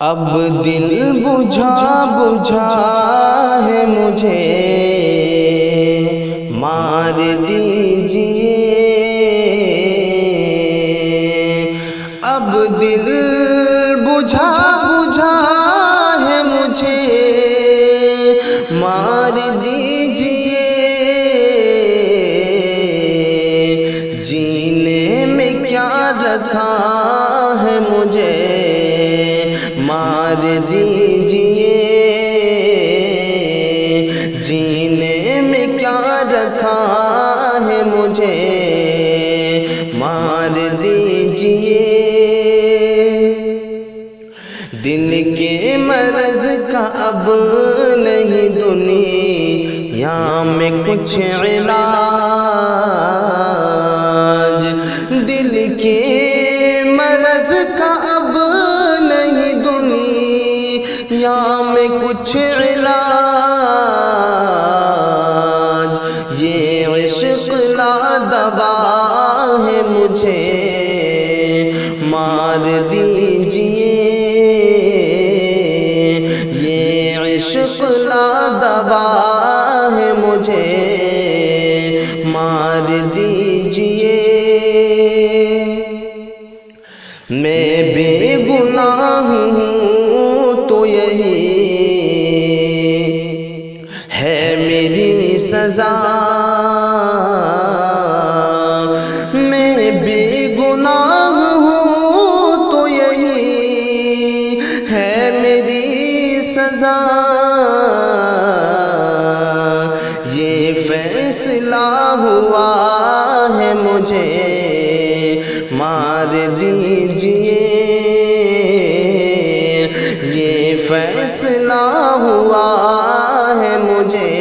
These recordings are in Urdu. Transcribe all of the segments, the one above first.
اب دل بجھا بجھا ہے مجھے مار دیجئے، اب دل بجھا بجھا ہے مجھے مار دیجئے، جینے میں کیا رکھا ہے مجھے مار دیجئے، جینے میں کیا رکھا ہے مجھے مار دیجئے، دل کے مرض کا اب نہیں دنیا میں کچھ علاج، دل کے مرض کا اب نہیں دنیا میں کچھ علاج، یہ عشق لا دوا ہے مجھے مار دیجئے، یہ عشق لا دوا ہے مجھے مار دیجئے، میں بے گناہ ہوں تو یہی ہے میری سزا، میں بے گناہ ہوں تو یہی ہے میری سزا، یہ فیصلہ ہوا ہے مجھے مار دیجئے، یہ فیصلہ ہوا ہے مجھے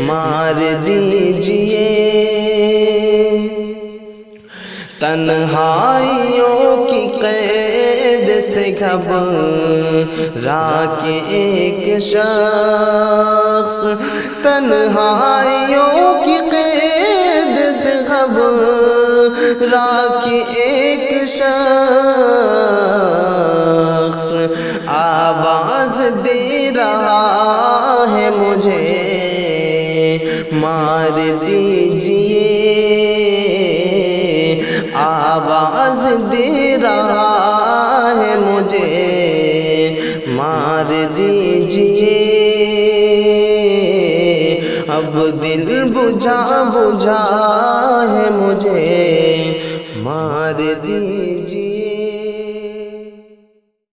مار دیجئے، تنہائیوں کی قید سے گھبرا کے ایک شخص، تنہائیوں کی قید سے گھبرا کے ایک شخص آواز دے رہا ہے مجھے مار دیجئے، آواز دے رہا ہے مجھے مار دیجئے، اب دل بجھا بجھا ہے مجھے مار دیجئے۔